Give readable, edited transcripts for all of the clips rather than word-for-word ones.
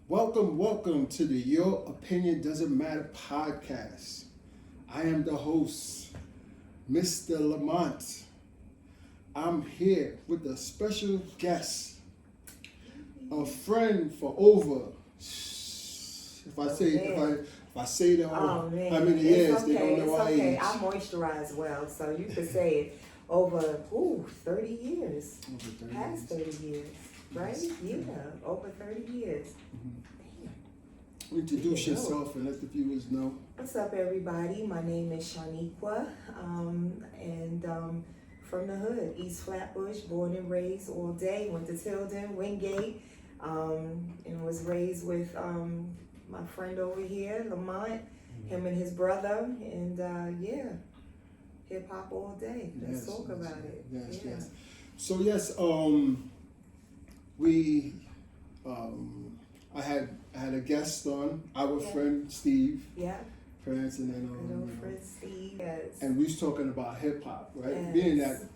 Welcome to the Your Opinion Doesn't Matter podcast. I am the host, Mr. Lamont. I'm here with a special guest, a friend for over. If I say that, how many years okay. they don't know our age. I moisturize well, so you could say it over 30 years. Past 30 years. Right? Yeah, over 30 years. Mm-hmm. Introduce yourself and let the viewers know. What's up, everybody? My name is Chaniqua, and from the hood, East Flatbush, born and raised all day. Went to Tilden, Wingate, and was raised with my friend over here, Lamont, him and his brother, and hip hop all day. Let's talk about it. Yes. So I had a guest on, our friend Steve. Yeah. Parents and then friend Steve. Yes. And we was talking about hip hop, right? Yes. Being that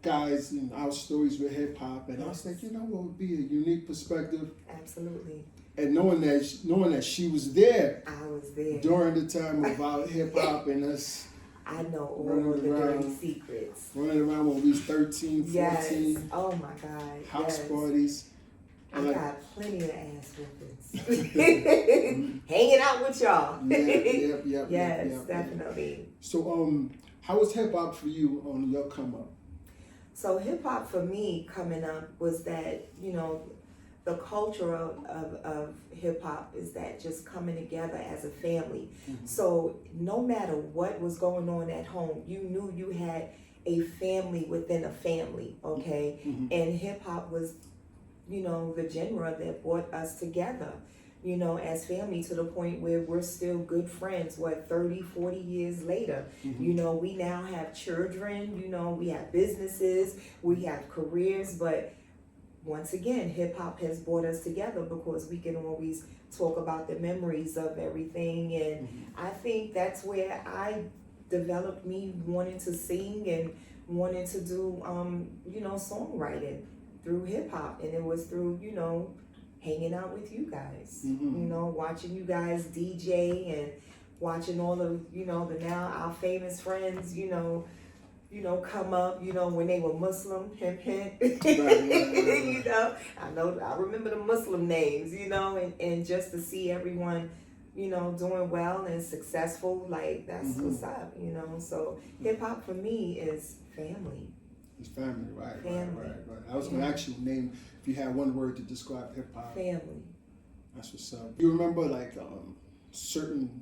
guys in our stories with hip hop, and I was like, what would be a unique perspective? Absolutely. And knowing that she was there. I was there during the time of our hip hop and us. I know all the dirty secrets. Running around when we was 13, 14. Yes. Oh my God. House parties. I got plenty of ass whoopings. Hanging out with y'all. Yep. Yes, definitely. Yep. So how was hip hop for you on your come up? So hip hop for me coming up was that, the culture of hip hop is that just coming together as a family. Mm-hmm. So no matter what was going on at home, you knew you had a family within a family, okay? Mm-hmm. And hip hop was, the genre that brought us together, as family, to the point where we're still good friends, 30, 40 years later. Mm-hmm. We now have children, we have businesses, we have careers, but once again, hip hop has brought us together because we can always talk about the memories of everything. And I think that's where I developed me wanting to sing and wanting to do, songwriting through hip hop. And it was through, hanging out with you guys, watching you guys DJ and watching all of, the now our famous friends, come up, when they were Muslim, hint. Right. I remember the Muslim names, and just to see everyone, doing well and successful, like that's what's up, So hip hop for me is family. It's family, right. Family. Right. I was gonna ask you name if you had one word to describe hip hop. Family. That's what's up. You remember certain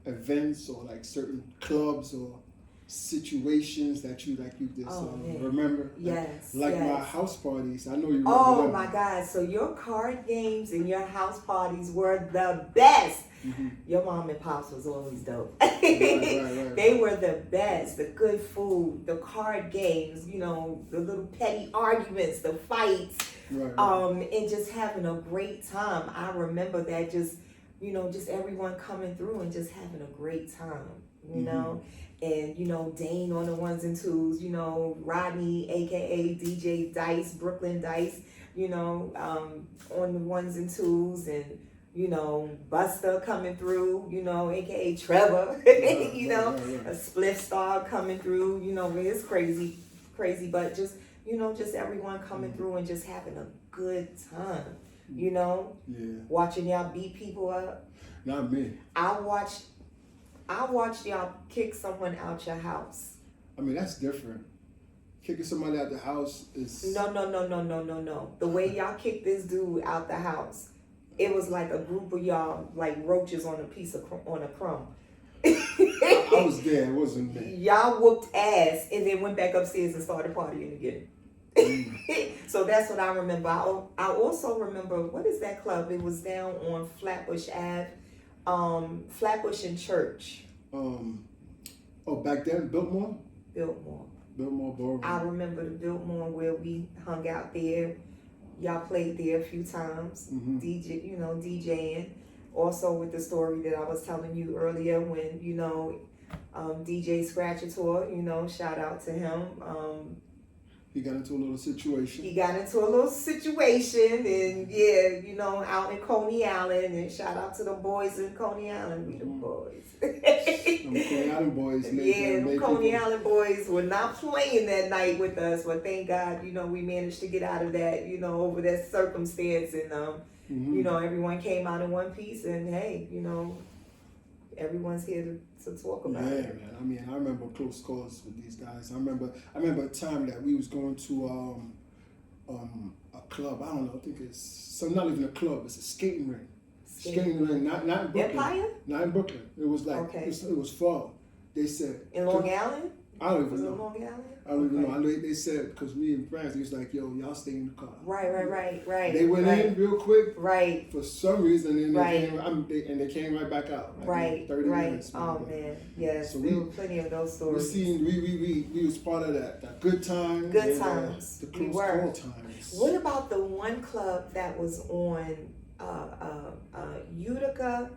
events or like certain clubs or situations that you just remember? Yes. Like my house parties. I know you remember. Oh my God. So your card games and your house parties were the best. Mm-hmm. Your mom and pops was always dope. Right. They were the best. The good food, the card games, the little petty arguments, the fights, and just having a great time. I remember that just everyone coming through and just having a great time, And, Dane on the ones and twos, Rodney, a.k.a. DJ Dice, Brooklyn Dice, on the ones and twos, and, Buster coming through, a.k.a. Trevor, a Spliff Star coming through, it's crazy, but just, just everyone coming through and just having a good time, watching y'all beat people up. Not me. I watched y'all kick someone out your house. I mean, that's different. Kicking somebody out the house is... No. The way y'all kicked this dude out the house, it was like a group of y'all, like roaches on a crumb. I was there, it wasn't me. Y'all whooped ass and then went back upstairs and started partying again. So that's what I remember. I also remember, what is that club? It was down on Flatbush Ave. Flatbush and Church. Back then, Biltmore Ballroom. I remember the Biltmore where we hung out there. Y'all played there a few times. Mm-hmm. DJing. Also with the story that I was telling you earlier when, DJ Scratchator, shout out to him. He got into a little situation. And yeah, you know, out in Coney Island, and shout out to the boys in Coney Island. We the boys. Them Coney Island boys. The Coney Island boys were not playing that night with us, but thank God, you know, we managed to get out of that, you know, over that circumstance, and you know, everyone came out in one piece, and hey, you know, everyone's here to talk about it. Yeah, man. I mean, I remember close calls with these guys. I remember a time that we was going to a club. I don't know. I think it's not even a club. It's a skating ring. Skating ring, not in Brooklyn. Empire? Not in Brooklyn. It was like it was far. They said in Long Island. I don't even was know. It Long Island? I don't even know. I know they said because me and friends, he was like, "Yo, y'all stay in the car." Right. They went in real quick. Right. For some reason, and they came right back out. Like 30 minutes. Oh man, yes. So there were plenty of those stories. We was part of that good times. Good times. The close call times. What about the one club that was on Utica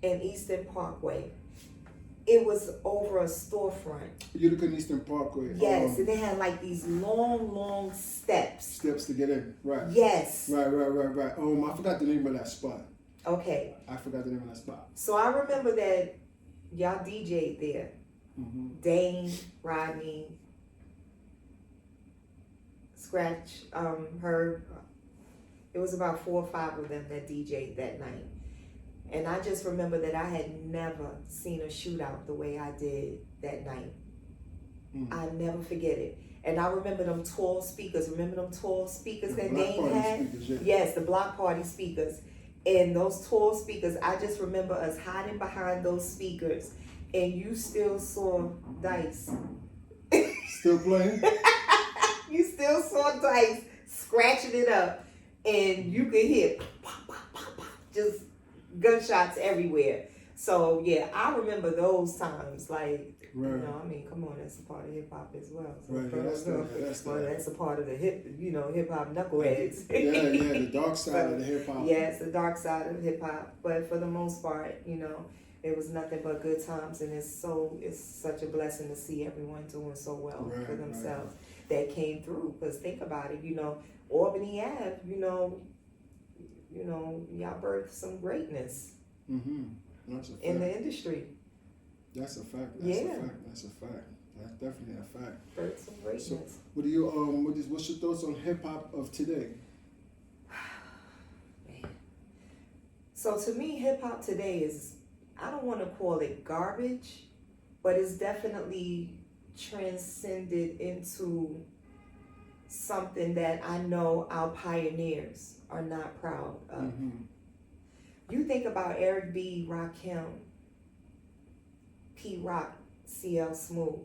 and Eastern Parkway? It was over a storefront. Utica and Eastern Parkway. Yes, and they had like these long steps. Steps to get in, right? Yes. Right. I forgot the name of that spot. Okay. I forgot the name of that spot. So I remember that y'all DJ'd there. Mm-hmm. Dane, Rodney, Scratch, Herb. It was about 4 or 5 of them that DJ'd that night. And I just remember that I had never seen a shootout the way I did that night. I never forget it. And I remember them tall speakers. Remember them tall speakers that Dane had? Speakers, Yes, the block party speakers. And those tall speakers, I just remember us hiding behind those speakers. And you still saw Dice. Still playing? You still saw Dice scratching it up. And you could hear pop, pop, pop, pop, just gunshots everywhere. So yeah, I remember those times. Like, you know, I mean, come on, that's a part of hip hop as well. So that's a part of the hip hop knuckleheads. yeah, the dark side of the hip hop. Yeah, it's the dark side of hip hop. But for the most part, you know, it was nothing but good times, and it's such a blessing to see everyone doing so well for themselves that came through. Because think about it, you know, Albany Ave, you know, y'all birthed some greatness in the industry. That's a fact. That's a fact. That's definitely a fact. Birthed some greatness. So, what do you what's your thoughts on hip hop of today? Man. So to me, hip hop today is, I don't want to call it garbage, but it's definitely transcended into something that I know our pioneers are not proud of. You think about Eric B., Rakim, P. Rock, CL Smooth.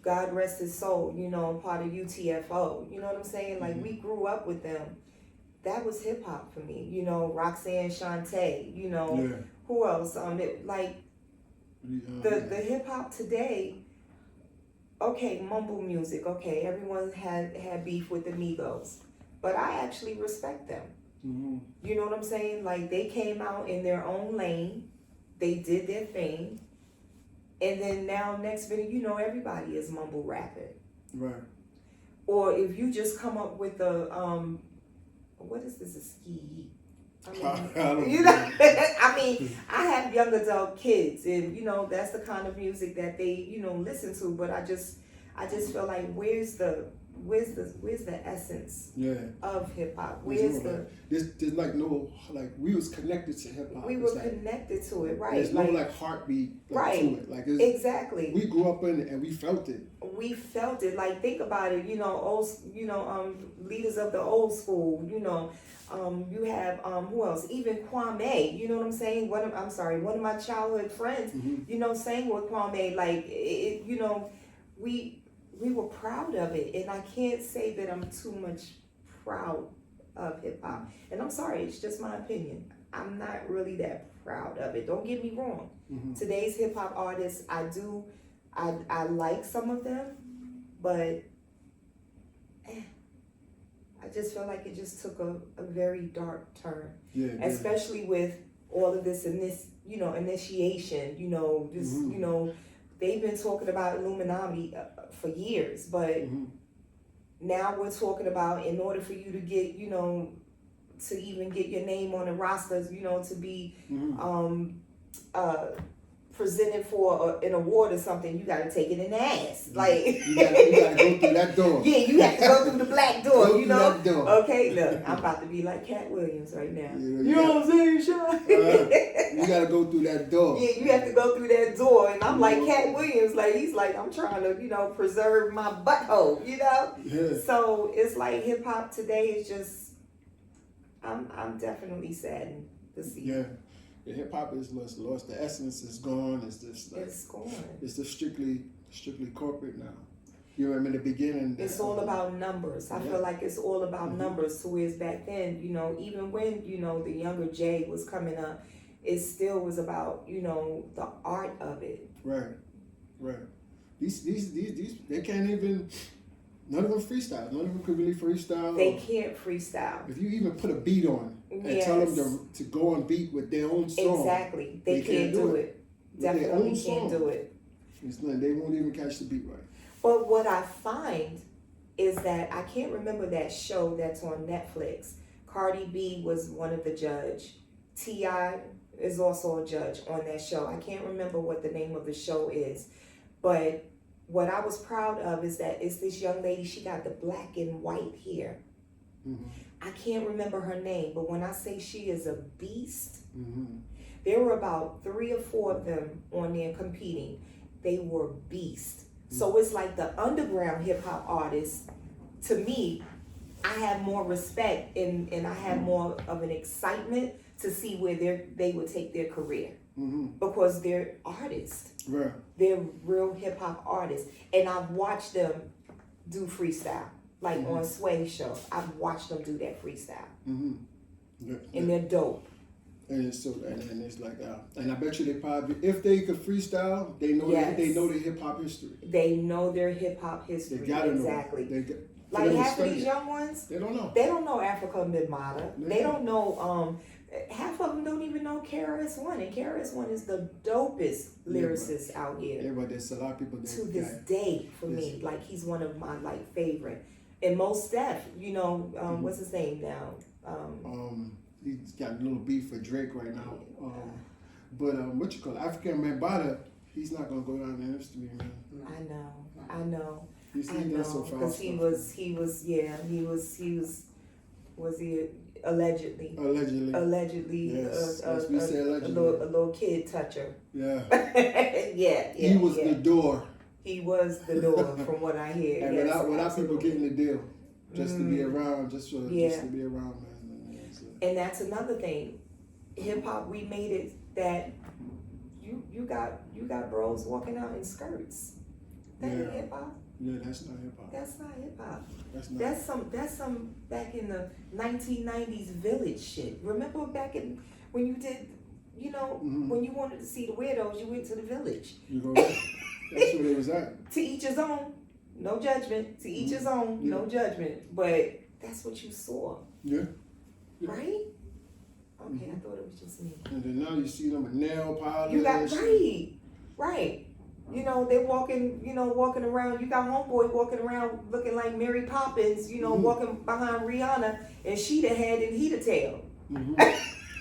God rest his soul, you know, part of UTFO. You know what I'm saying? Like, we grew up with them. That was hip hop for me. You know, Roxanne Shante, you know, who else? The hip hop today, okay, mumble music, okay, everyone had beef with the Migos, but I actually respect them. You know what I'm saying? Like, they came out in their own lane, they did their thing, and then now next minute, you know, everybody is mumble rapping. Right. Or if you just come up with a, what is this, a ski? I mean, you know, I mean, I have young adult kids, and you know, that's the kind of music that they, you know, listen to. But I just feel like, where's the essence of hip hop? There's like no, like, we was connected to hip hop. We were connected to it, right? There's no like heartbeat to it. Like, exactly. We grew up in it and we felt it. We felt it. Like, think about it. You know, leaders of the old school. You know, you have who else? Even Kwame. You know what I'm saying? One of my childhood friends. You know, sang with Kwame. Like, you know, we were proud of it, and I can't say that I'm too much proud of hip hop. And I'm sorry, it's just my opinion. I'm not really that proud of it. Don't get me wrong. Today's hip hop artists, I like some of them, but I just feel like it just took a very dark turn. Especially with all of this, you know, initiation, you know, just, you know, they've been talking about Illuminati for years, but now we're talking about, in order for you to get, you know, to even get your name on the rosters, you know, to be presented for an award or something, you got to take it in the ass. Like you gotta go through that door. Yeah, you have to go through the black door. Go you through know. that door. Okay, look, I'm about to be like Cat Williams right now. Yeah, you know what I'm saying, Sean? you gotta go through that door. Yeah, you have to go through that door, and I'm like Cat Williams. Like he's like, I'm trying to, you know, preserve my butthole. You know. Yeah. So it's like hip hop today is just. I'm definitely saddened to see. Yeah. The hip hop is lost. The essence is gone. It's just like, it's gone. It's just strictly corporate now. You remember in the beginning? It's all about numbers. I feel like it's all about numbers. So whereas back then, you know, even when, you know, the younger Jay was coming up, it still was about, you know, the art of it. Right. These they can't even. None of them freestyle. None of them could really freestyle. They can't freestyle. If you even put a beat on and tell them to go on beat with their own song. Exactly. They can't do it. Definitely can't do it. They won't even catch the beat right. But what I find is that I can't remember that show that's on Netflix. Cardi B was one of the judge. T.I. is also a judge on that show. I can't remember what the name of the show is. But what I was proud of is that it's this young lady, she got the black and white hair. I can't remember her name, but when I say she is a beast, there were about 3 or 4 of them on there competing. They were beasts. So it's like the underground hip hop artists, to me, I have more respect and I have more of an excitement to see where they would take their career. Because they're artists. Right. They're real hip hop artists. And I've watched them do freestyle. Like on Sway's show. I've watched them do that freestyle. Yeah. And they're dope. And it's so and it's like and I bet you they probably, if they could freestyle, they know they know the hip hop history. They know their hip hop history. They gotta exactly. know. Like half of these young ones, they don't know. They don't know Africa Midmata. They don't know half of them don't even know KRS-One, and KRS-One is the dopest lyricist out here. Yeah, but there's a lot of people to this day for me. Like he's one of my favorite. And Mos Def, you know, what's his name now? He's got a little beef for Drake right now. But what you call it? African Bambaataa, he's not gonna go down in history, man. I know. He's done so far. Because he was allegedly. Yes, we say allegedly. A little kid toucher. Yeah. yeah. He was the door. He was the door, from what I hear. And yes, without people getting the deal, just to be around, just to be around, man. And that's another thing. Hip hop, we made it that you got bros walking out in skirts. That ain't hip hop. Yeah, that's not hip hop. That's not hip hop. That's That's some back in the 1990s village shit. Remember back in when you did, you know, when you wanted to see the weirdos, you went to the village. You go there. That's where they was at. To each his own. No judgment. To each his own. No judgment. But that's what you saw. Yeah. Right? Okay, I thought it was just me. And then now you see them with nail polish. You got right. You know, they're walking around. You got homeboy walking around looking like Mary Poppins, you know, walking behind Rihanna, and she the head and he the tail.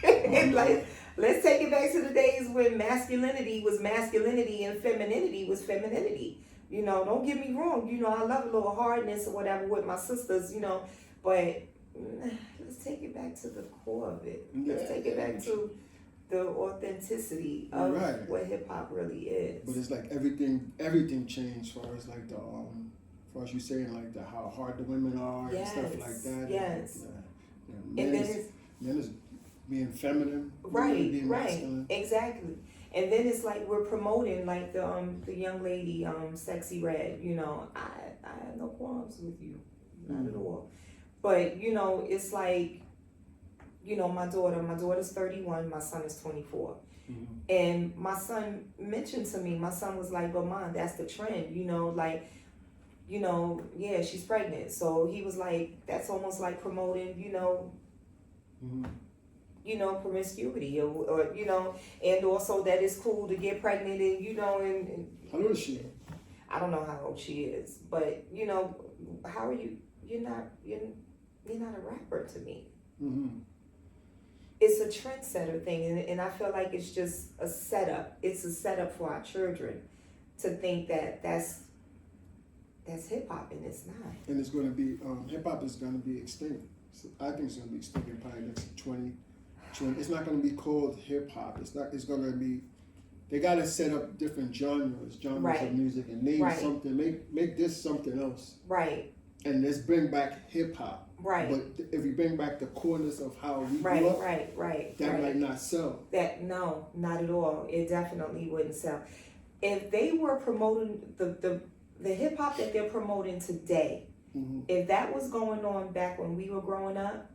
And like, let's take it back to the days when masculinity was masculinity and femininity was femininity. You know, don't get me wrong. You know, I love a little hardness or whatever with my sisters, you know, but let's take it back to the core of it. Let's take it back to the authenticity of what hip hop really is. But it's like everything changed as far as like far as you saying like how hard the women are and stuff like that. Yes. And then it's being feminine. Being masculine. Exactly. And then it's like we're promoting like the young lady, Sexy Red, you know, I have no qualms with you. Not at all. But, you know, it's like, you know, my daughter's 31, my son is 24. And my son mentioned to me, my son was like, but Mom, that's the trend, you know, like, you know, yeah, she's pregnant. So he was like, that's almost like promoting, you know, promiscuity or and also that it's cool to get pregnant and How old is she? I don't know how old she is, but how are you? You're not a rapper to me. Mm-hmm. It's a trendsetter thing, and I feel like it's just a setup. It's a setup for our children to think that that's hip hop, and it's not. And it's going to be hip hop is going to be extinct. So I think it's going to be extinct in probably next 20. It's not going to be called hip hop. It's not. It's going to be. They got to set up different genres Right. of music, and name Right. something. Make this something else. Right. And let's bring back hip hop. Right. But if we bring back the corners of how we Right. grew up, Right. that right. might not sell. No, not at all. It definitely wouldn't sell. If they were promoting the hip hop that they're promoting today, Mm-hmm. if that was going on back when we were growing up,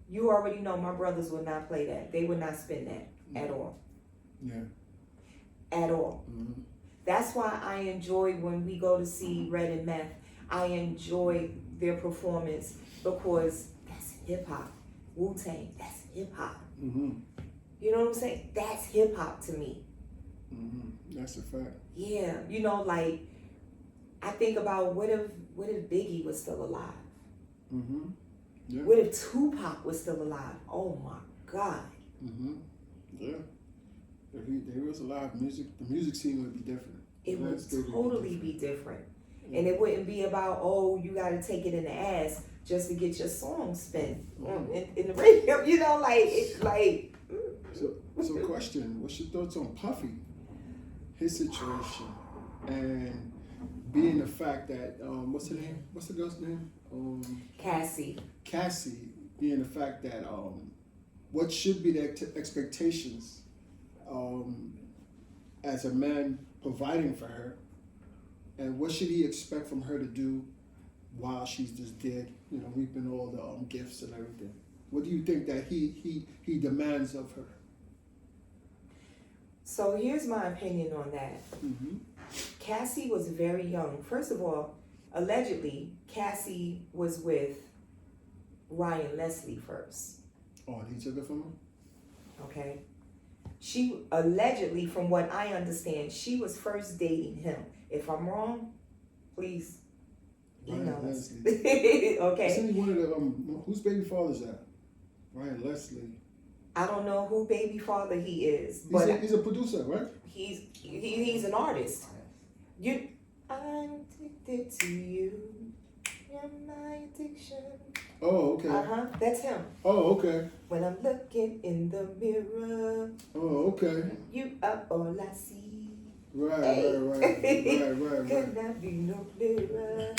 you already know my brothers would not play that. They would not spin that at all. Yeah. At all. Mm-hmm. That's why I enjoy when we go to see Red and Meth. I enjoy their performance because that's hip hop. Wu-Tang, that's hip hop. Mm-hmm. You know what I'm saying? That's hip hop to me. Mm-hmm. That's a fact. Yeah, like I think about what if Biggie was still alive? Mm-hmm. Yeah. What if Tupac was still alive? Oh my God. Mm-hmm. Yeah. If he was alive, the music scene would be different. It would Landscape totally be different. Yeah. And it wouldn't be about, oh, you got to take it in the ass just to get your song spin in the radio. So question, what's your thoughts on Puffy? His situation and being the fact that what's her name? What's the girl's name? Cassie. Cassie, being the fact that what should be the expectations as a man providing for her, and what should he expect from her to do while she's just dead, reaping all the gifts and everything? What do you think that he demands of her? So here's my opinion on that. Mm-hmm. Cassie was very young. First of all, allegedly, Cassie was with Ryan Leslie first. Oh, and he took it from him? Okay? She allegedly, from what I understand, she was first dating him. If I'm wrong, please email Ryan us. Leslie. Okay? Isn't he one of the, whose baby father's that? Ryan Leslie. I don't know who baby father he is, but He's a producer, right? he's an artist. I'm addicted to you. You're my addiction. Oh, okay. That's him. Oh, okay. When I'm looking in the mirror, Oh, okay. you are all I see. Right. Could not be no clearer.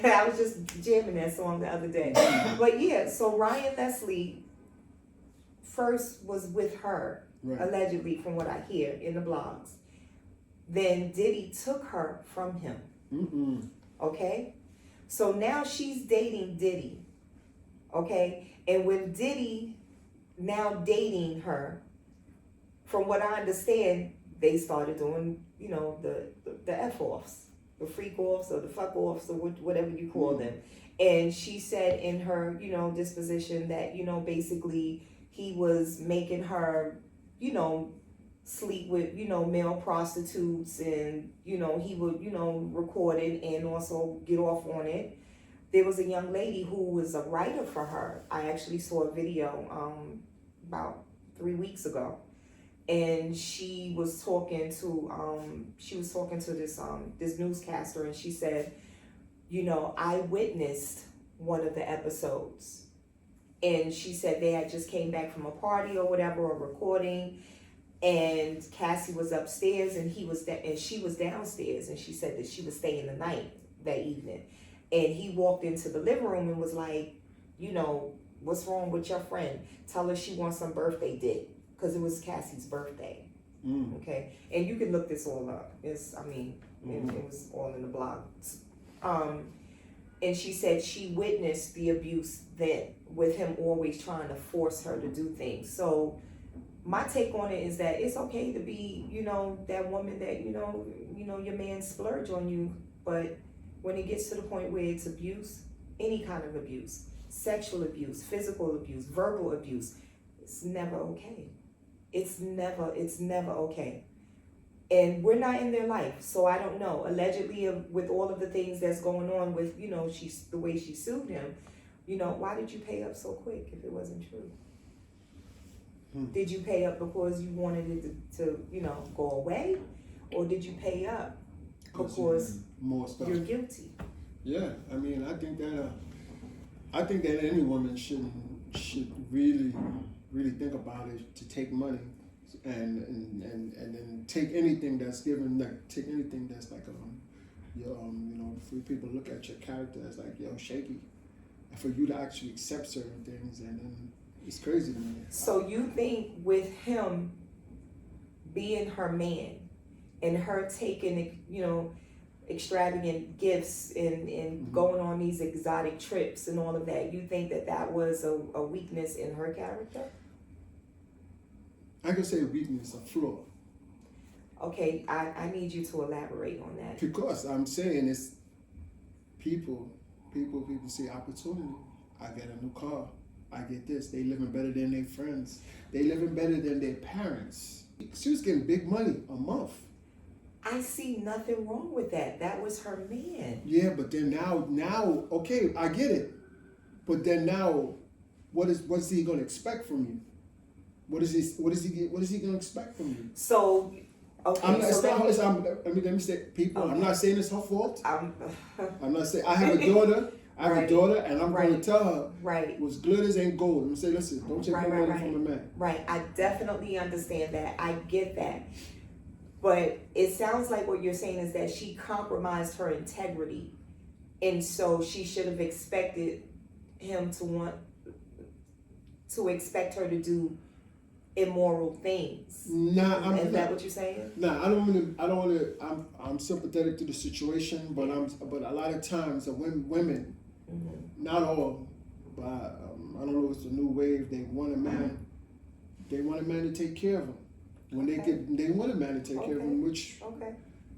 I was just jamming that song the other day. But yeah, so Ryan Leslie first was with her, allegedly, from what I hear in the blogs. Then Diddy took her from him. Mm-mm. Okay? So now she's dating Diddy. Okay? And with Diddy now dating her, from what I understand, they started doing, the F-offs, the freak-offs or the fuck-offs or whatever you call them. And she said in her, disposition that, basically he was making her, sleep with, male prostitutes and, he would, record it and also get off on it. There was a young lady who was a writer for her. I actually saw a video about 3 weeks ago. And she was talking to this newscaster, and she said, I witnessed one of the episodes. And she said they had just came back from a party or whatever, or recording, and Cassie was upstairs and she was downstairs, and she said that she was staying the night that evening. And he walked into the living room and was like, what's wrong with your friend? Tell her she wants some birthday dick. Because it was Cassie's birthday. Okay? And you can look this all up. It was all in the blog. And she said she witnessed the abuse then, with him always trying to force her to do things. So my take on it is that it's okay to be, that woman that, your man splurge on you. But when it gets to the point where it's abuse, any kind of abuse, sexual abuse, physical abuse, verbal abuse, It's never okay. It's never okay. And we're not in their life, so I don't know. Allegedly, with all of the things that's going on with, she's the way she sued him, why did you pay up so quick if it wasn't true? Did you pay up because you wanted it to go away? Or did you pay up because more stuff. You're guilty? Yeah, I mean, I think that any woman should really think about it, to take money and then take anything that's given, like take anything that's like for people to look at your character as like shaky, and for you to actually accept certain things, and then it's crazy to me. So you think with him being her man and her taking extravagant gifts and going on these exotic trips and all of that, you think that was a weakness in her character? I could say weakness, a flaw. Okay, I need you to elaborate on that. Because I'm saying it's people see opportunity. I get a new car. I get this. They living better than their friends. They living better than their parents. She was getting big money a month. I see nothing wrong with that. That was her man. Yeah, but then now, okay, I get it. But then now, what's he gonna expect from you? What is he gonna expect from you? So, okay. Let me say, people. Okay. I'm not saying it's her fault. I'm not saying. I have a daughter. And I'm going to tell her, what's glitters ain't gold. I'm going to say, listen, don't take no money from a man. Right. I definitely understand that. I get that. But it sounds like what you're saying is that she compromised her integrity. And so she should have expected him to expect her to do immoral things. Is that what you're saying? I don't want to. I'm sympathetic to the situation, but a lot of times women, not all, but I don't know. It's a new wave. They want a man. They want a man to take care of them. When they want a man to take care of them, which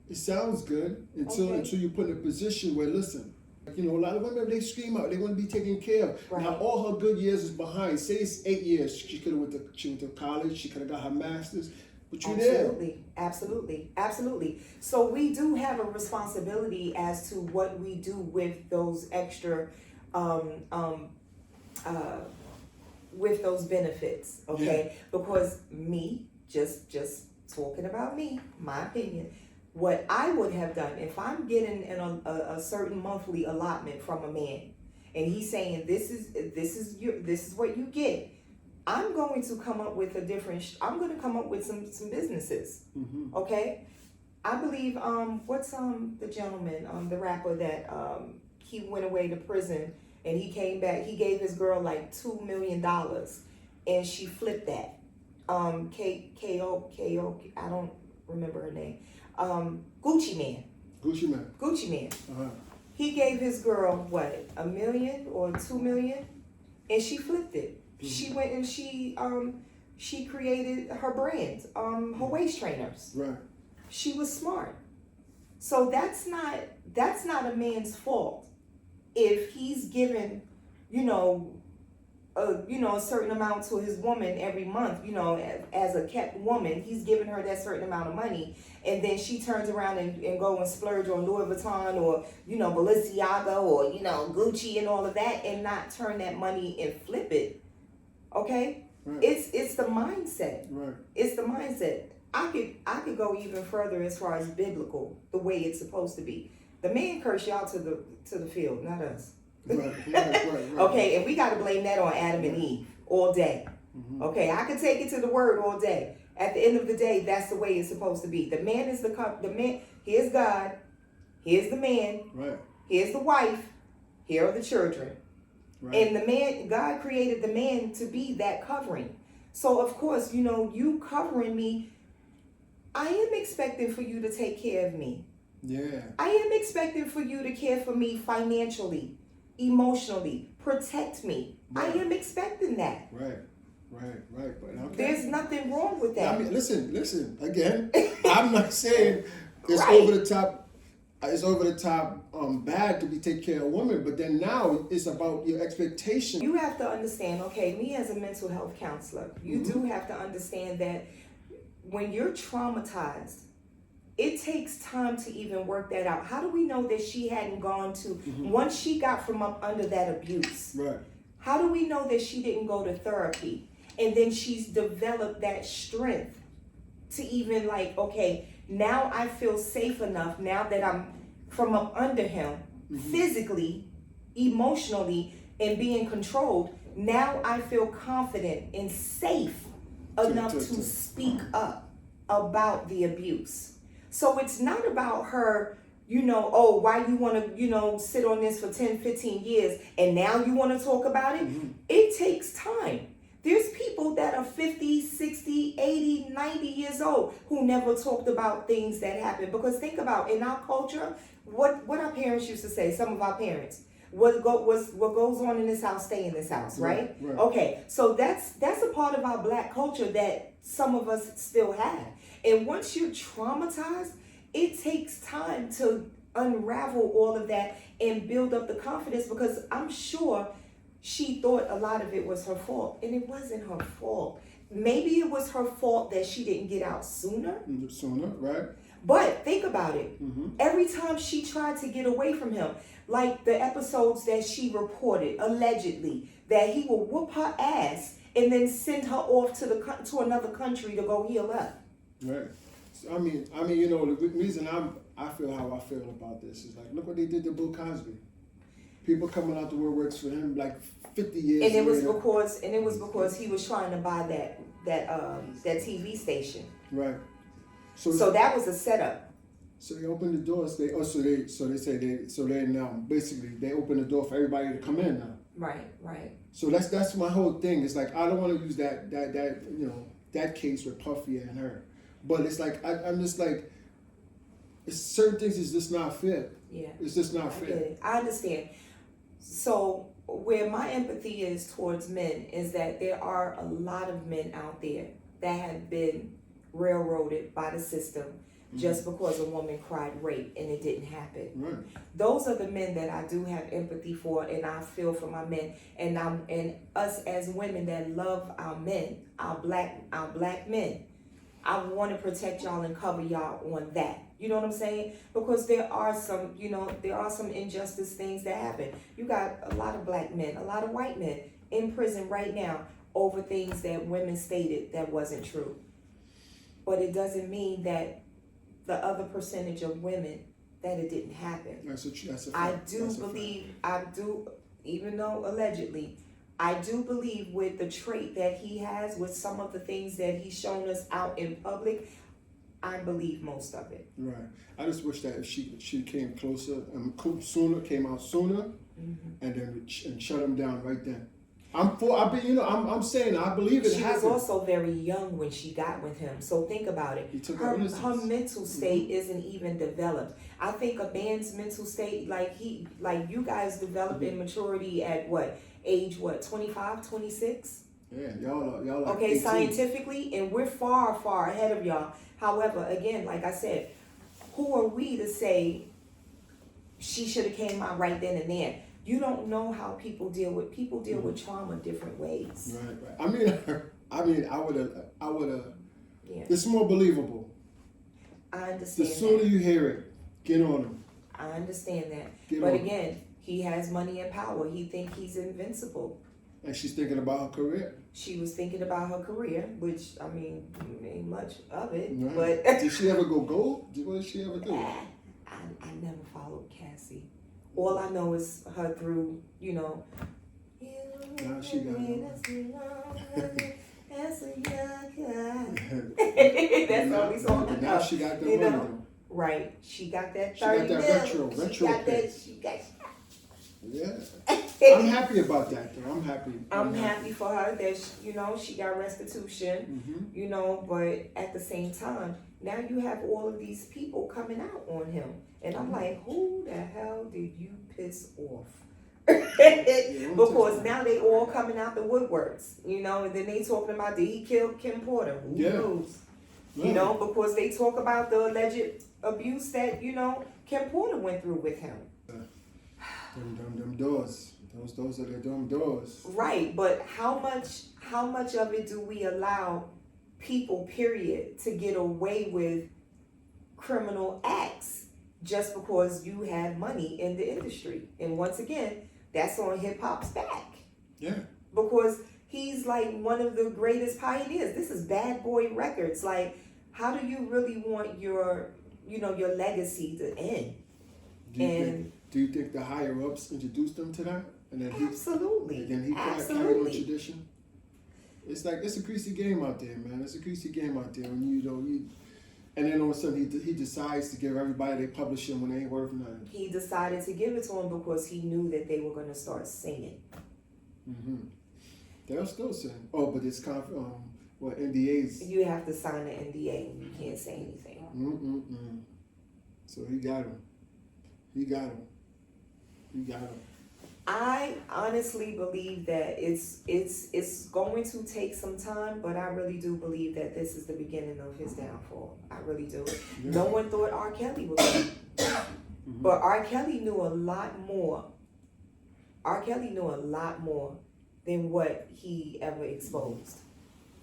it sounds good until you put in a position where, listen, a lot of women, they scream out, they want to be taken care of. Right. Now all her good years is behind. Say it's 8 years. She could have went to college. She could have got her master's. But you're there. Absolutely. So we do have a responsibility as to what we do with those extra, with those benefits. Okay, because me, just talking about me, my opinion. What I would have done if I'm getting a certain monthly allotment from a man, and he's saying this is what you get, I'm going to come up with I'm going to come up with some businesses. Okay, I believe what's the gentleman the rapper that he went away to prison and he came back. He gave his girl like $2 million, and she flipped that. K.O. I don't remember her name. Gucci Man. Uh-huh. He gave his girl what, $1 million or $2 million, and she flipped it. She went and she created her brand, her waist trainers. Right. She was smart. So that's not a man's fault if he's given, a certain amount to his woman every month, as a kept woman, he's giving her that certain amount of money, and then she turns around and go and splurge on Louis Vuitton or, Balenciaga or, Gucci and all of that, and not turn that money and flip it. Okay? Right. It's the mindset. Right. It's the mindset. I could go even further as far as biblical, the way it's supposed to be. The man cursed y'all to the field, not us. Right. Okay, and we got to blame that on Adam and Eve all day. Okay, I could take it to the word all day. At the end of the day, that's the way it's supposed to be. The man is the man. Here's God. Here's the man. Right. Here's the wife. Here are the children. Right. And the man, God created the man to be that covering. So of course, you covering me, I am expecting for you to take care of me. Yeah. I am expecting for you to care for me financially, emotionally, protect me. Right. I am expecting that. Right. But okay. There's nothing wrong with that. I mean, listen. Again, I'm not saying it's over the top. it's over the top bad to be taking care of women, but then now it's about your expectation. You have to understand, okay, me as a mental health counselor, you do have to understand that when you're traumatized, it takes time to even work that out. How do we know that she hadn't gone to, once she got from up under that abuse, Right. how do we know that she didn't go to therapy? And then she's developed that strength to even like, okay, now I feel safe enough now that I'm from up under him, physically, emotionally, and being controlled. Now I feel confident and safe enough to speak up about the abuse. So it's not about her, you know, oh, why you want to, you know, sit on this for 10, 15 years and now you want to talk about it? It takes time. There's people that are 50, 60, 80, 90 years old who never talked about things that happened. Because think about, in our culture, what our parents used to say, some of our parents, what goes on in this house, stay in this house, right? Right. Okay, so that's a part of our Black culture that some of us still have. And once you're traumatized, it takes time to unravel all of that and build up the confidence, because I'm sure she thought a lot of it was her fault, and it wasn't her fault. Maybe it was her fault that she didn't get out sooner. Right? But think about it. Every time she tried to get away from him, like the episodes that she reported, allegedly, that he will whoop her ass and then send her off to another country to go heal up. Right. So, I mean, you know, the reason I feel how I feel about this is like, look what they did to Bill Cosby. People coming out the woodworks for him like 50 years. And it was because he was trying to buy that TV station. Right. So that was a setup. So they opened the doors. They now basically they open the door for everybody to come in now. Right. So that's my whole thing. It's like I don't want to use that you know that case with Puffy and her, but it's like I'm just like it's certain things is just not fair. Yeah. It's just not fair. I understand. So where my empathy is towards men is that there are a lot of men out there that have been railroaded by the system just because a woman cried rape and it didn't happen. Right. Those are the men that I do have empathy for, and I feel for my men, and us as women that love our men, our black men. I want to protect y'all and cover y'all on that. You know what I'm saying? Because there are some injustice things that happen. You got a lot of black men, a lot of white men in prison right now over things that women stated that wasn't true. But it doesn't mean that the other percentage of women that it didn't happen. That's a fact. I do, even though allegedly, I do believe with the trait that he has, with some of the things that he's shown us out in public, I believe most of it. Right. I just wish that if she came closer sooner, came out sooner, and then and shut him down right then. I'm saying I believe it happened. She was also very young when she got with him, so think about it. Her mental state isn't even developed. I think a man's mental state, like you guys develop in maturity at age 25, 26? Yeah, y'all are okay, 18. Scientifically, and we're far, far ahead of y'all. However, again, like I said, who are we to say she should have came out right then and there? You don't know how people deal with trauma different ways. Right. I mean, I would have. Yeah. It's more believable. I understand. The sooner you hear it, get on him. I understand that. But again, he has money and power. He think he's invincible. And she's thinking about her career. She was thinking about her career, which, I mean, ain't much of it. Right. But did she ever go gold? What did she ever do? I never followed Cassie. All I know is her through, Now she got That's the only song I know. Now she got the money. Right. She got that 30 She got that retro she got pace. Yeah. I'm happy about that though. I'm happy for her that she got restitution, but at the same time, now you have all of these people coming out on him. And I'm like, who the hell did you piss off? Because now they all coming out the woodworks, and then they talking about, did he kill Kim Porter? Who knows? Because they talk about the alleged abuse that, Kim Porter went through with him. Them doors. Those are the dumb doors. Right, but how much of it do we allow people, period, to get away with criminal acts just because you have money in the industry? And once again, that's on hip hop's back. Yeah. Because he's like one of the greatest pioneers. This is Bad Boy Records. Like, how do you really want your legacy to end? Do you think the higher ups introduced them to that? And then Absolutely. He carried on tradition. It's a greasy game out there, man. It's a greasy game out there when and then all of a sudden he decides to give everybody they publishing when they ain't worth nothing. He decided to give it to them because he knew that they were going to start singing. Mm-hmm. They'll still sing. Oh, but it's NDAs. You have to sign an NDA and you can't say anything. Mm-mm-mm. So he got him. I honestly believe that it's going to take some time, but I really do believe that this is the beginning of his downfall. I really do. Yeah. No one thought R. Kelly would be. Mm-hmm. But R. Kelly knew a lot more. R. Kelly knew a lot more than what he ever exposed.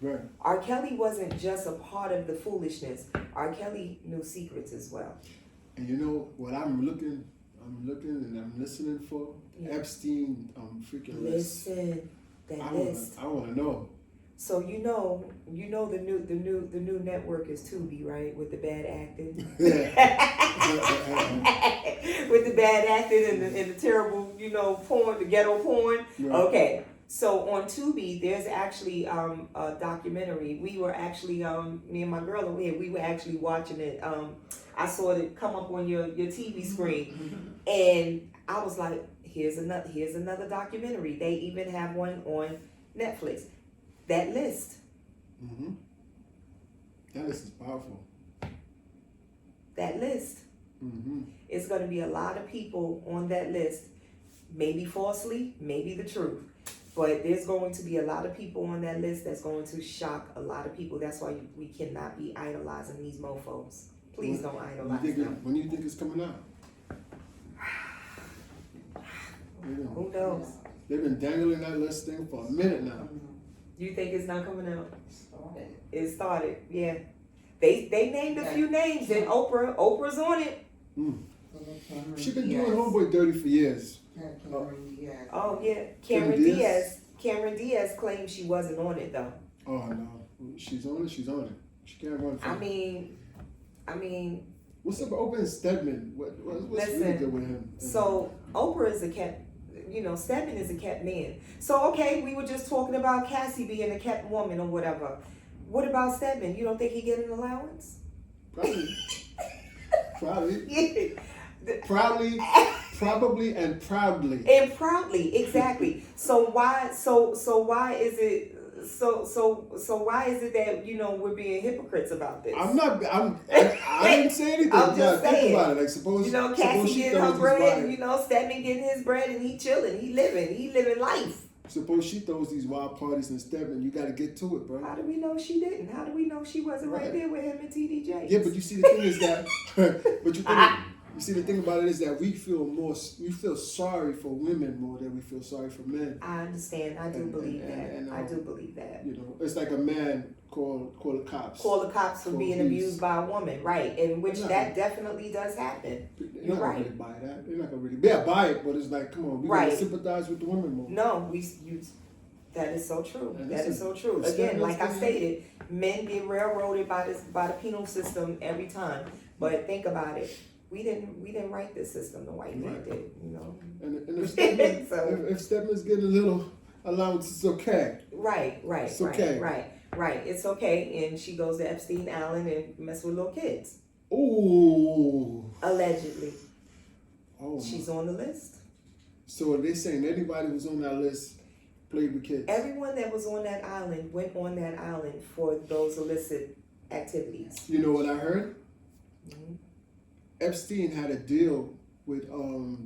Right. R. Kelly wasn't just a part of the foolishness. R. Kelly knew secrets as well. And you know what I'm looking and I'm listening for? Yeah. Epstein freaking list. Listen, that list. I want to know. So the new network is Tubi, right? With the bad acting. With the bad acting and the terrible, porn, the ghetto porn. Right. Okay. So on Tubi, there's actually a documentary. We were actually, me and my girl over here, we were actually watching it. I saw it come up on your TV screen, and I was like, here's another documentary. They even have one on Netflix. That list. Mm-hmm. That list is powerful. That list. Mm-hmm. It's going to be a lot of people on that list, maybe falsely, maybe the truth. But there's going to be a lot of people on that list that's going to shock a lot of people. That's why we cannot be idolizing these mofos. Please don't idolize them. When do you think it's coming out? Who knows? They've been dangling that list thing for a minute now. Do you think it's not coming out? It started, yeah. They named a few names, and Oprah's on it. Mm. She's been doing Homeboy dirty for years. Oh yeah, Cameron Diaz claims she wasn't on it though. Oh no, she's on it. She can't run from it. I mean. What's up with Oprah and Stedman? What's really good with him? So Oprah is a kept, Stedman is a kept man. So okay, we were just talking about Cassie being a kept woman or whatever. What about Stedman? You don't think he get an allowance? Probably. Probably and proudly. And proudly, exactly. So why is it that we're being hypocrites about this? I didn't say anything. I'm just saying. Think about it. Like suppose Cassie getting her bread, and Stedman getting his bread, and he chilling, he living life. Suppose she throws these wild parties in Stedman, you got to get to it, bro. How do we know she didn't? How do we know she wasn't right there with him and TD Jakes? Yeah, but you see the thing is that, you see the thing about it is that we feel sorry for women more than we feel sorry for men. I understand. I do believe that. I do believe that. It's like a man call the cops. Call the cops for being abused by a woman, right? And which that definitely does happen. You're right. Really buy that. They're not gonna really buy it, but it's like, come on, we gotta sympathize with the women more. No, that is so true. That is so true. Again, like I stated, men get railroaded by the penal system every time. But think about it. We didn't write this system. The white man did, And if Stedman's getting a little allowance, it's okay. Right. It's okay. Right. It's okay. And she goes to Epstein Island and mess with little kids. Ooh. Allegedly. Oh. She's on the list. So they're saying anybody who's on that list played with kids? Everyone that was on that island went on that island for those illicit activities. You know what I heard? Mm-hmm. Epstein had a deal with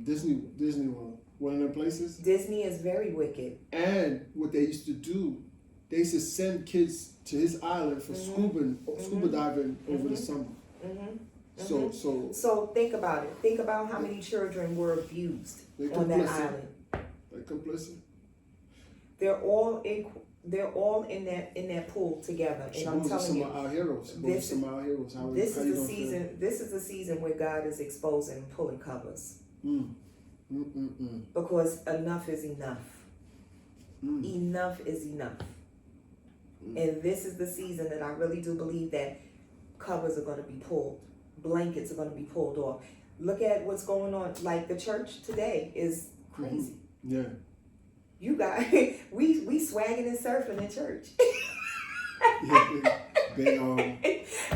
Disney World, one of them places. Disney is very wicked. And what they used to do, they used to send kids to his island for scuba diving over the summer. Mm-hmm. So think about it. Think about how many children were abused on that island. They're complicit. They're all in that pool together. And I'm telling you, our heroes. This is the season. This is the season where God is exposing, and pulling covers. Because enough is enough. Enough is enough. And this is the season that I really do believe that covers are going to be pulled. Blankets are going to be pulled off. Look at what's going on. Like the church today is crazy. Yeah. You got we swagging and surfing in church.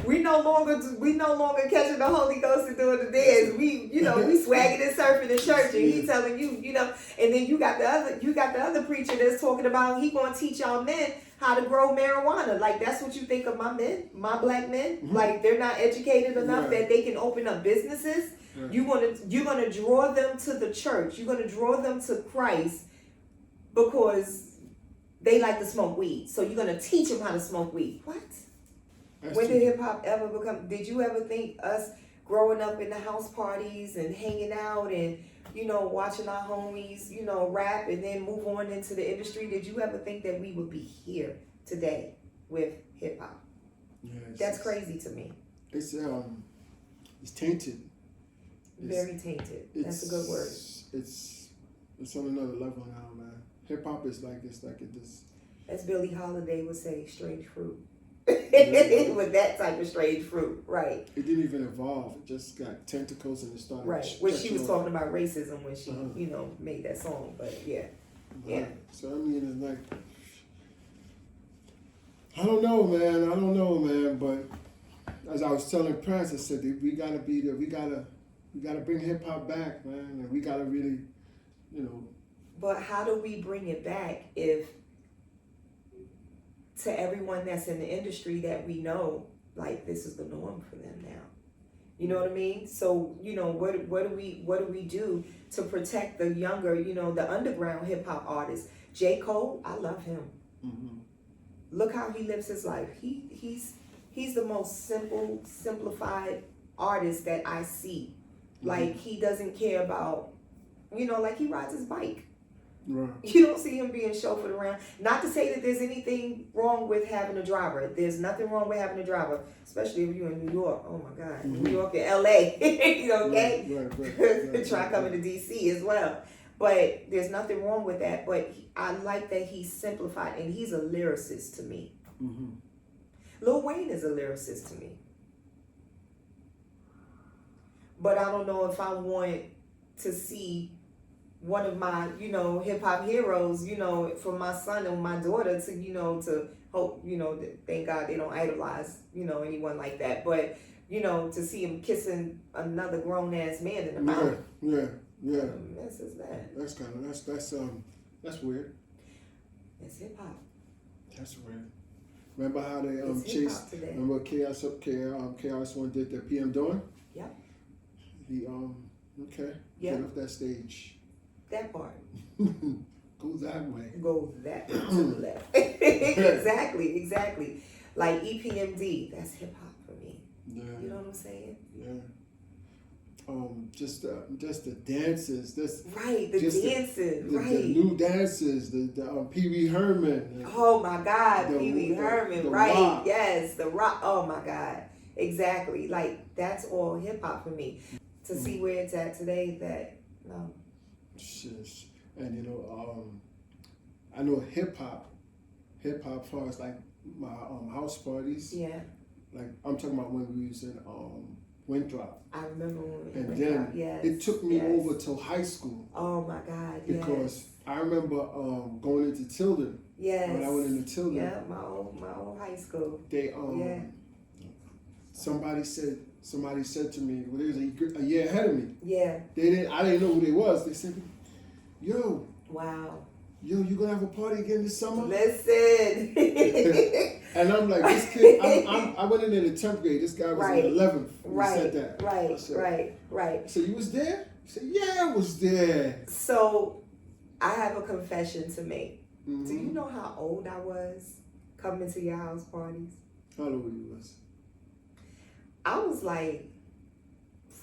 We no longer catching the Holy Ghost and doing the dance. We swagging and surfing in church, and he telling you, and then you got the other preacher that's talking about he gonna teach y'all men how to grow marijuana. Like that's what you think of my men, my black men. Like they're not educated enough that they can open up businesses. You're gonna draw them to the church. You're gonna draw them to Christ because they like to smoke weed. So you're gonna teach them how to smoke weed. What? When did hip hop ever become? Did you ever think us growing up in the house parties and hanging out and watching our homies rap and then move on into the industry? Did you ever think that we would be here today with hip hop? That's crazy to me. It's tainted. Very tainted. That's a good word. It's on another level now, man. Hip hop is like this. As Billie Holiday would say, strange fruit. With that type of strange fruit, right? It didn't even evolve. It just got tentacles and it started. Right. When she was talking about racism when she, made that song, but yeah. So I mean, it's like, I don't know, man. But as I was telling Prince, I said we gotta be there. We gotta bring hip hop back, man, and we gotta really, But how do we bring it back if? To everyone that's in the industry that we know, like this is the norm for them now. You know what I mean? So, what do we do to protect the younger, the underground hip hop artists? J. Cole, I love him. Look how he lives his life. He's the most simplified artist that I see. Like he doesn't care about, like he rides his bike. Right. You don't see him being chauffeured around. Not to say that there's anything wrong with having a driver. There's nothing wrong with having a driver, especially if you're in New York. Oh my God, New York and LA. Okay? Right. Try coming to DC as well. But there's nothing wrong with that. But I like that he's simplified and he's a lyricist to me. Lil Wayne is a lyricist to me. But I don't know if I want to see one of my, hip hop heroes, for my son and my daughter to, to hope, thank God they don't idolize, anyone like that. But, to see him kissing another grown ass man in the mouth. Yeah. This is that. That's weird. It's hip hop. That's weird. Remember how they chased? Remember KRS-One did the PM Dawn? Yep. He get off that stage. That part. Go that way. Go that to the left. Exactly. Like EPMD, that's hip hop for me. Yeah. You know what I'm saying? Yeah. Just the dances. Right, the dances. The new dances. The Pee Wee Herman. Oh my God, Pee Wee Herman. Right. Rock. Yes, the rock. Oh my God. Exactly. Like that's all hip hop for me. To see where it's at today, no. Shush. And I know hip hop as far as like my house parties. Yeah. Like I'm talking about when we was in Winthrop. I remember when and then it took me over to high school. Oh my God. Because I remember going into Tilden. Yes. When I went into Tilden. Yeah, my old high school. They somebody said to me, well, they was a year ahead of me. Yeah. I didn't know who they was. They said, yo. Wow. Yo, you gonna have a party again this summer? Listen. And I'm like, this kid, I went in the 10th grade. This guy was in the 11th. He said that. Right. So you was there? He said, yeah, I was there. So I have a confession to make. Do you know how old I was coming to your house parties? How old you was? I was like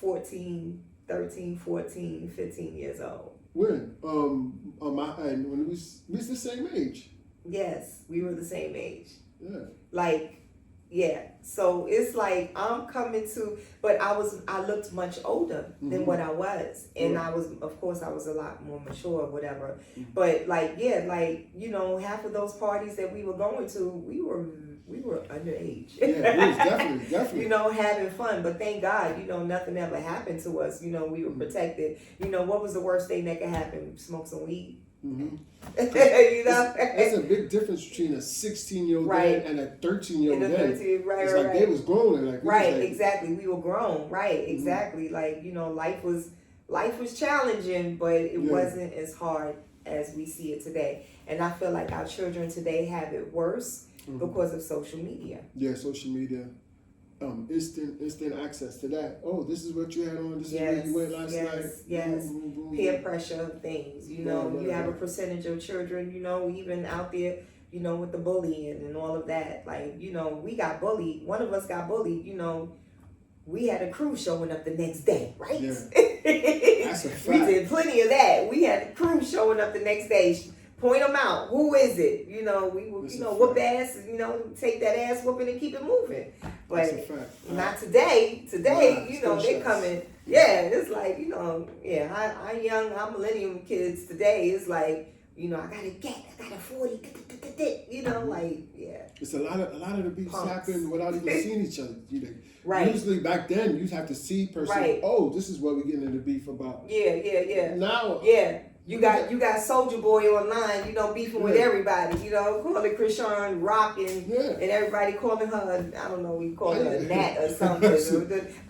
14, 13, 14, 15 years old. When? When we was the same age. Yes, we were the same age. Yeah. Like, yeah. So it's like I'm coming to, but I looked much older than what I was, and I was, of course, I was a lot more mature, or whatever. But like, yeah, like, you know, half of those parties that we were going to, we were underage. Yeah, it was definitely. You know, having fun. But thank God, you know, nothing ever happened to us. You know, we were protected. You know, what was the worst thing that could happen? Smoke some weed. Mm-hmm. You know, there's a big difference between a 16-year-old right. and a 13-year-old. Right, it's like they was grown. Like right, was like, exactly. We were grown. Right, exactly. Like, you know, life was challenging, but it wasn't as hard as we see it today. And I feel like our children today have it worse because of social media. Yeah, social media. Instant access to that. Oh, this is what you had on. This is where you went last night. Yes. Boom, boom, Peer pressure things. You know, you have a percentage of children, you know, even out there, you know, with the bullying and all of that. Like, you know, we got bullied. One of us got bullied, you know. We had a crew showing up the next day, right? Yeah. That's a fact. We did plenty of that. We had a crew showing up the next day. Point them out. Who is it? You know, we will, you know, whoop ass, you know, take that ass whooping and keep it moving. But not today. Today, you know, they coming. Yeah, it's like, you know, our millennium kids today is like, you know, I got a 40, you know, like, yeah. It's a lot of the beefs happen without even seeing each other. You know, right. Usually back then, you'd have to see person. Right. Oh, this is what we're getting into beef about. Yeah. Now. Yeah. You got Soldier Boy online, you know, beefing with everybody, you know, calling Krishan Rock and everybody calling her, I don't know, we call her a Nat or something.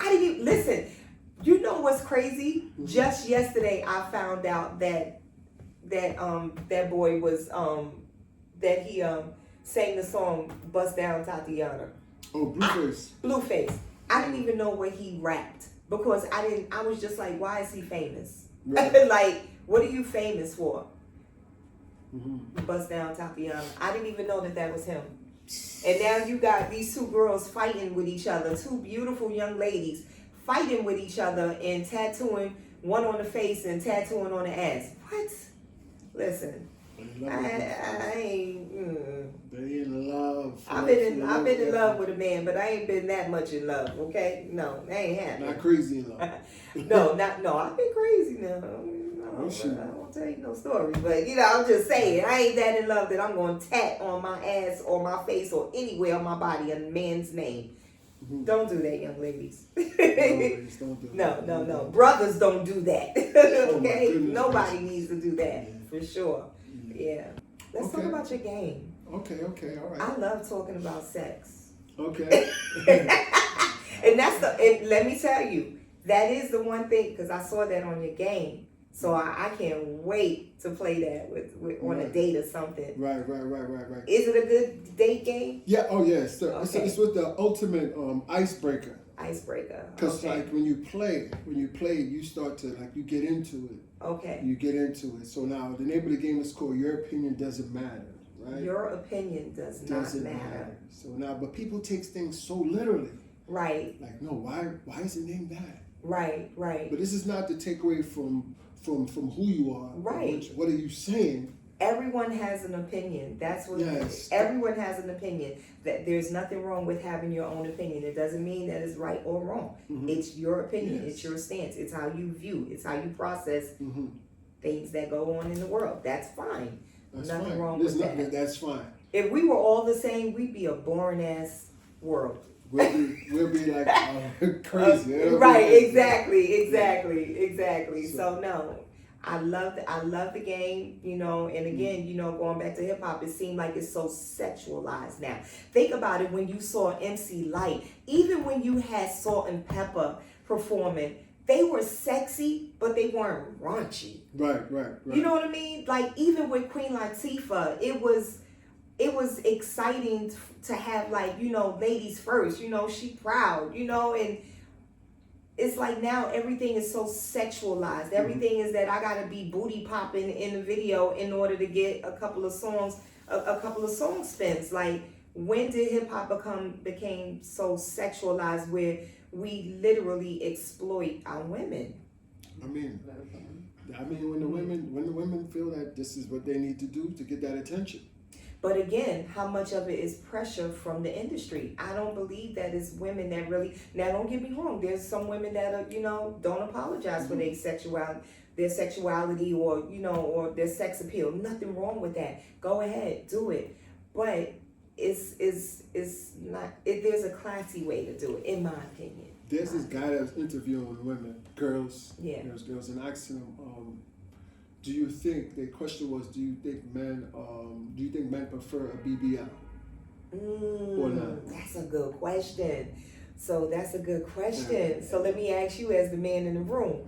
I didn't even, listen, you know what's crazy? Just yesterday I found out that boy was, that he sang the song Bust Down Tatiana. Oh, Blueface. Blueface. I didn't even know what he rapped because I was just like, why is he famous? Right. Like, what are you famous for? Bust Down Tatiana. I didn't even know that was him. And now you got these two girls fighting with each other, two beautiful young ladies fighting with each other and tattooing one on the face and tattooing on the ass. What? Listen, I ain't. They in love. I've been in love with a man, but I ain't been that much in love. Okay, no, that ain't happening. Not crazy in love. No. I've been crazy now. I won't tell you no stories, but you know, I'm just saying, I ain't that in love that I'm going to tat on my ass or my face or anywhere on my body a man's name. Don't do that, young ladies. Ladies, don't do that. No. Brothers don't do that. Okay? Nobody needs to do that, for sure. Yeah. Let's talk about your game. Okay, all right. I love talking about sex. Okay. And let me tell you, that is the one thing, because I saw that on your game. So I can't wait to play that with on a date or something. Right. Is it a good date game? Yeah. Oh yeah. So it's with the ultimate icebreaker. Because like when you play, you start to you get into it. Okay. You get into it. So now the name of the game is called Your Opinion Doesn't Matter. Right. Your opinion doesn't matter. So now, but people take things so literally. Right. Like, no, why is it named that? Right. But this is not to take away from who you are. Right. What are you saying? Everyone has an opinion. That's what everyone has an opinion. That there's nothing wrong with having your own opinion. It doesn't mean that it's right or wrong. It's your opinion. It's your stance. It's how you view. It's how you process things that go on in the world. That's fine. Nothing wrong with that. That's fine. If we were all the same, we'd be a boring ass world. We'll be like crazy. Right, exactly. So no, I love the game, you know, and again, you know, going back to hip hop, it seemed like it's so sexualized now. Think about it when you saw MC Lyte, even when you had Salt and Pepper performing, they were sexy, but they weren't raunchy. Right. You know what I mean? Like even with Queen Latifah, it was exciting to have, like, you know, ladies first, you know, she proud, you know, and it's like now everything is so sexualized. Everything is that I gotta be booty popping in the video in order to get a couple of songs spins. Like, When did hip hop became so sexualized where we literally exploit our women? I mean, when the women feel that this is what they need to do to get that attention. But again, how much of it is pressure from the industry? I don't believe that it's women that really. Now, don't get me wrong. There's some women that are, don't apologize for their sexuality, or or their sex appeal. Nothing wrong with that. Go ahead, do it. But it's not. There's a classy way to do it, in my opinion. There's this guy that's interviewing women, girls, Yeah. girls, and asking them, do you think, the question was, do you think men prefer a BBL? Or not? That's a good question. So So let me ask you, as the man in the room,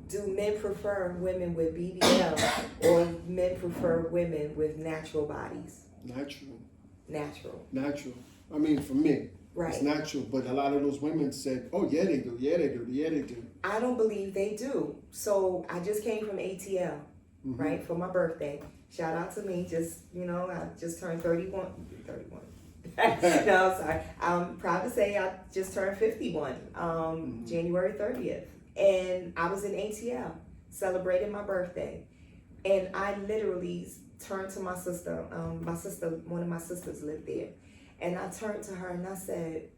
do men prefer women with BBL or men prefer women with natural bodies? Natural. I mean, for me, Right. it's natural. But a lot of those women said, "Oh yeah, they do. Yeah, they do. Yeah, they do." I don't believe they do. So I just came from ATL, right, for my birthday. Shout out to me. Just, I just turned 31. No, sorry. I'm proud to say I just turned 51, January 30th. And I was in ATL celebrating my birthday. And I literally turned to my sister. One of my sisters lived there. And I turned to her and I said,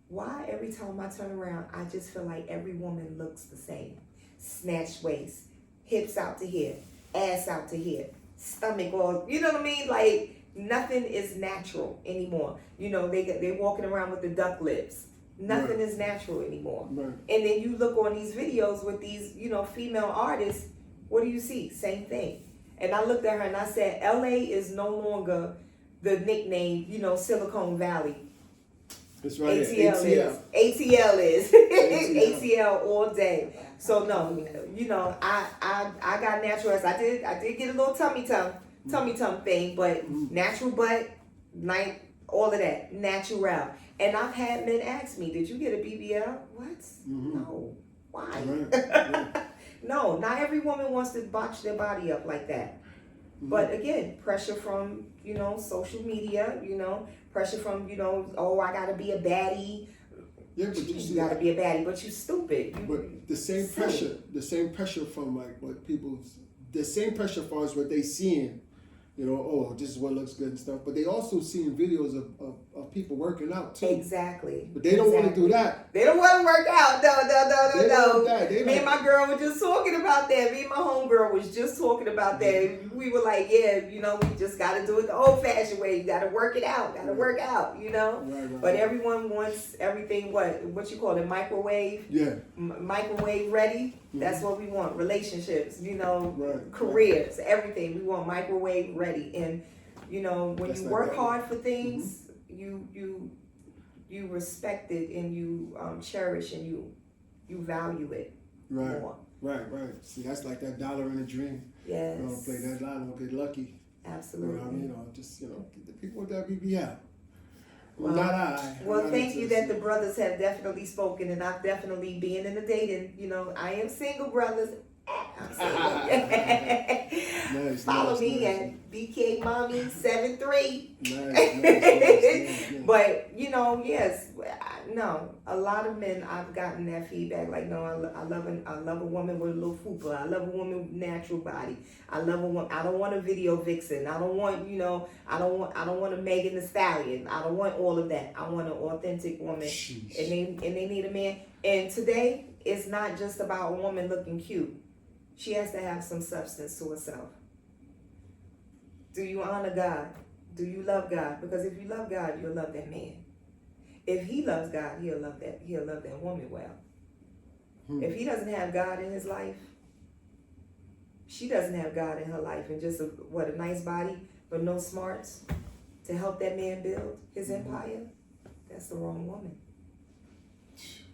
why every time I turn around, I just feel like every woman looks the same? Snatched waist, hips out to here, ass out to here, stomach all, you know what I mean? Like, nothing is natural anymore. They're walking around with the duck lips. Nothing is natural anymore. Right. And then you look on these videos with these, female artists, what do you see? Same thing. And I looked at her and I said, LA is no longer the nickname, Silicon Valley. That's right. ATL is. ATL all day. So no, I got natural ass. I did get a little tummy tum thing, but natural butt, like all of that, natural. And I've had men ask me, did you get a BBL? What? No. Why? Right. No, not every woman wants to botch their body up like that. But again, pressure from, social media, pressure from, oh, I gotta be a baddie. Yeah, but you gotta be a baddie, but you stupid. But the same pressure from the same pressure for us what they seeing, oh, this is what looks good and stuff. But they also seeing videos of people working out too. Exactly. But they don't want to do that. They don't want to work out. No. Me and my girl were just talking about that. Me and my homegirl was just talking about that. We were like, yeah, we just got to do it the old-fashioned way. You got to work it out. Got to work out, Right. But everyone wants everything, what you call it, microwave? Yeah. Microwave ready? That's what we want. Relationships, right. careers, everything. We want microwave ready. And, when That's you like work that. hard for things, you respect it and you cherish and you value it more. Right. See, that's like that dollar in a dream. Yes. Play that lotto, get lucky. Absolutely. The people with that BBL. Well, not I. Well, thank you that the brothers have definitely spoken, and I've definitely been in the dating. I am single, brothers. I'm single. Nice. Follow me at BK Mommy 73. Nice. But yes, no. A lot of men, I've gotten that feedback. Like, no, I love a woman with a little fupa. I love a woman with natural body. I love a woman. I don't want a video vixen. I don't want I don't want a Megan Thee Stallion. I don't want all of that. I want an authentic woman. Jeez. And they need a man. And today, it's not just about a woman looking cute. She has to have some substance to herself. Do you honor God? Do you love God? Because if you love God, you'll love that man. If he loves God, he'll love that woman well. If he doesn't have God in his life, she doesn't have God in her life, and just a nice body but no smarts to help that man build his empire, that's the wrong woman.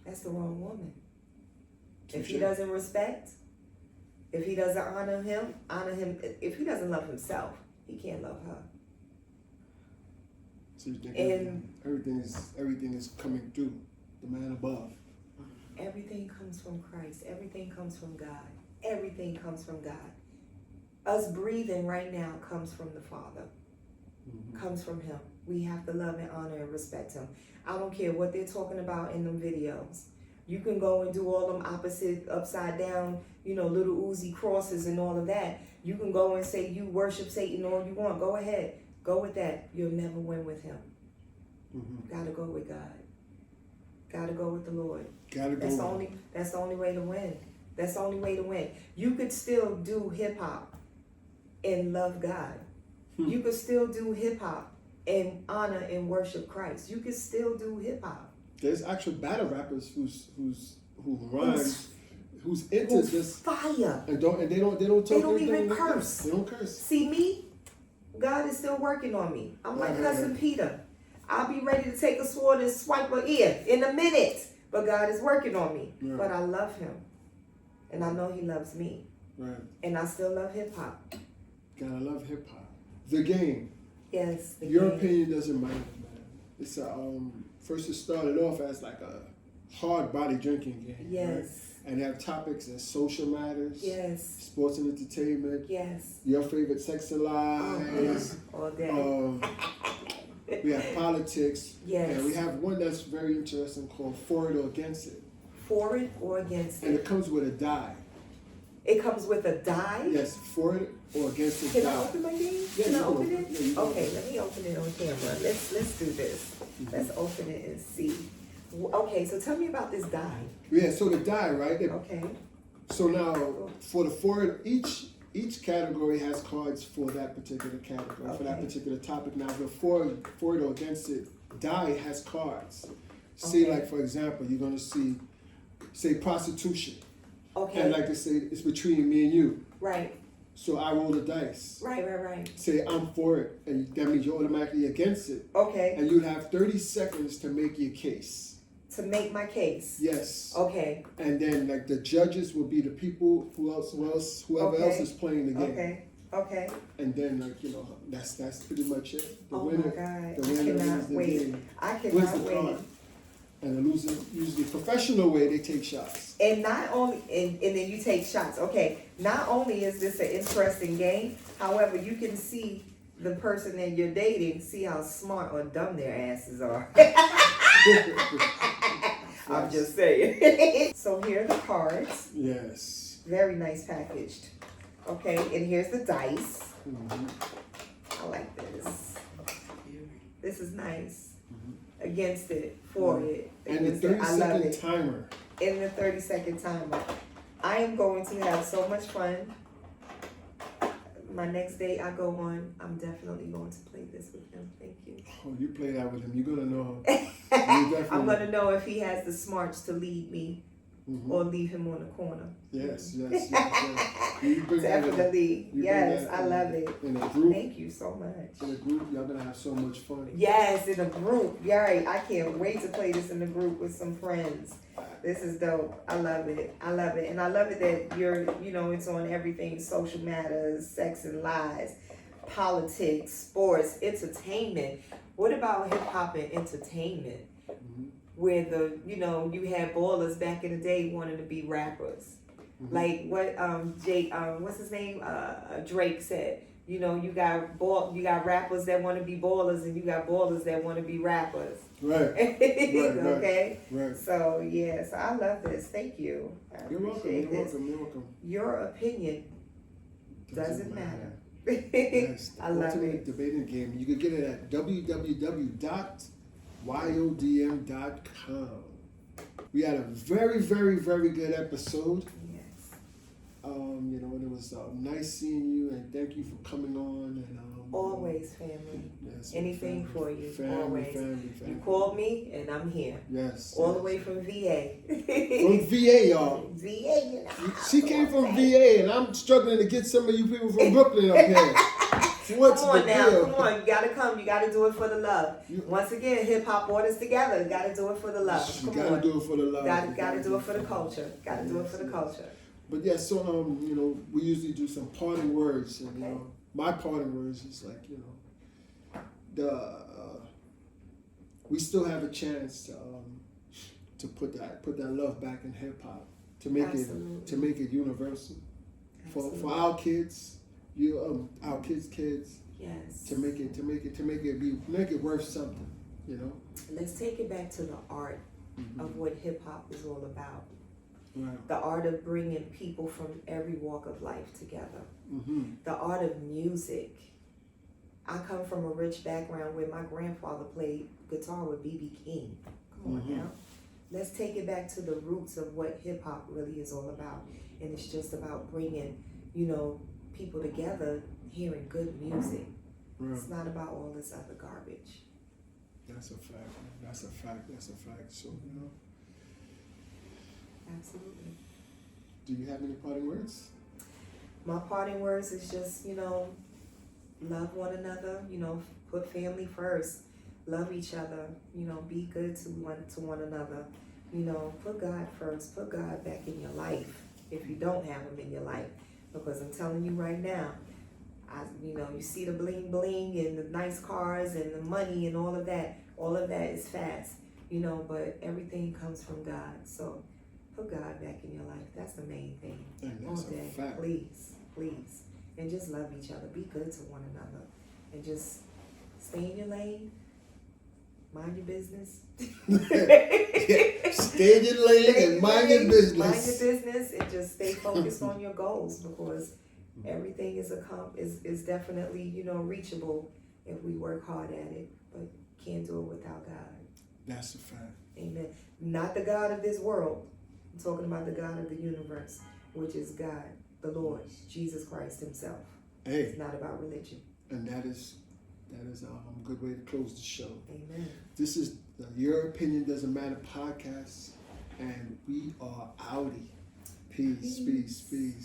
That's the wrong woman. If he doesn't respect, if he doesn't honor him, if he doesn't love himself, he can't love her. So you think everything is coming through the man above. Everything comes from Christ. Everything comes from God. Everything comes from God. Us breathing right now comes from the Father. Comes from him. We have to love and honor and respect him. I don't care what they're talking about in them videos. You can go and do all them opposite, upside down, little Uzi crosses and all of that. You can go and say you worship Satan all you want. Go ahead. Go with that. You'll never win with him. Mm-hmm. Gotta go with God. Gotta go with the Lord. Gotta go. That's the only way to win. That's the only way to win. You could still do hip hop and love God. You could still do hip hop and honor and worship Christ. You could still do hip hop. There's actual battle rappers who rhyme, who's into this fire. And they don't even curse. They don't curse. See me? God is still working on me. I'm like Cousin Peter. I'll be ready to take a sword and swipe her ear in a minute. But God is working on me. Right. But I love him. And I know he loves me. Right. And I still love hip hop. Gotta love hip hop. The game. Yes. Your opinion doesn't matter, man. It's first it started off as like a hard body drinking game. Yes. Right? And they have topics as social matters. Yes. Sports and entertainment. Yes. Your favorite sex and lies. All day. We have politics. Yes. And we have one that's very interesting called For It or Against It. For it or against it. And it comes with a die. It comes with a die? Yes, for it or against it. Can I open my game? Yeah, Can I open it? Yeah, okay, let me open it on camera. Let's do this. Mm-hmm. Let's open it and see. Okay, so tell me about this die. Yeah, so the die, right? Okay. So now for it, each category has cards for that particular category, for that particular topic. Now the for it or against it die has cards. See, like for example, you're gonna say prostitution. Okay. And like to say it's between me and you. Right. So I roll the dice. Right. Say I'm for it, and that means you're automatically against it. Okay. And you have 30 seconds to make your case. To make my case. Yes. Okay. And then like the judges will be the people whoever else is playing the game. Okay. And then that's pretty much it. The winner, my God. The winner wins the game. I cannot wait. Card. And the loser, usually professional way, they take shots. And not only, and then you take shots. Okay, not only is this an interesting game, however, you can see the person that you're dating, see how smart or dumb their asses are. I'm just saying. So here are the cards. Yes. Very nice packaged. Okay, and here's the dice. Mm-hmm. I like this. This is nice. Against it, for it. And the 30-second timer. In the 30-second timer. I am going to have so much fun. My next date I go on, I'm definitely going to play this with him. Thank you. Oh, you play that with him. You're going to know. I'm going to know if he has the smarts to lead me or leave him on the corner. Yes. You bring definitely. Yes, I love it. In a group. Thank you so much. In a group, y'all going to have so much fun. Yes, in a group. Yeah, right. I can't wait to play this in a group with some friends. This is dope. I love it. And I love it that it's on everything, social matters, sex and lies, politics, sports, entertainment. What about hip hop and entertainment? Where you had ballers back in the day wanting to be rappers. Like what what's his name? Drake said. You got rappers that want to be ballers, and you got ballers that want to be rappers. Right. Okay. Right. So I love this. Thank you. You're welcome. Your opinion doesn't matter. Yes, I love it. Debating game. You can get it at www.yodm.com. We had a very, very, very good episode. Yes. And it was nice seeing you, and thank you for coming on. And always, family. Yes, anything for you. Family, always. Family. You called me, and I'm here. Yes. All the way from VA. From VA, y'all. VA. She came from VA, and I'm struggling to get some of you people from Brooklyn up here. What's come on the now, deal? come on. You gotta come. You gotta do it for the love. Once again, hip hop brought us together. You gotta do it for the love. You gotta do it for the love. Gotta do it for the culture. Gotta do it for the culture. But yeah, so we usually do some parting words, and my parting words is like we still have a chance to put that love back in hip hop, to make it universal for our kids, our kids, Yes. To make it worth something, you know. Let's take it back to the art Mm-hmm. of what hip hop is all about. Right. The art of bringing people from every walk of life together. Mm-hmm. The art of music. I come from a rich background where my grandfather played guitar with B.B. King. Come on Mm-hmm. now. Let's take it back to the roots of what hip hop really is all about. And it's just about bringing, people together, hearing good music. Right. It's not about all this other garbage. That's a fact. That's a fact. That's a fact. So, Absolutely. do you have any parting words? My parting words is just, love one another, put family first, love each other, be good to one another, put God first, put God back in your life if you don't have him in your life. Because I'm telling you right now, you see the bling bling and the nice cars and the money and all of that is fast, but everything comes from God. So put God back in your life. That's the main thing. And that's all day. a fact. Please. And just love each other. Be good to one another. And just stay in your lane. Mind your business. Stay in your lane and mind your business. Mind your business and just stay focused on your goals, because everything is definitely, reachable if we work hard at it, but can't do it without God. That's a fact. Amen. Not the God of this world. I'm talking about the God of the universe, which is God, the Lord, Jesus Christ himself. Hey. It's not about religion. And that is a good way to close the show. Amen. This is the Your Opinion Doesn't Matter podcast, and we are outie. Peace, peace, peace.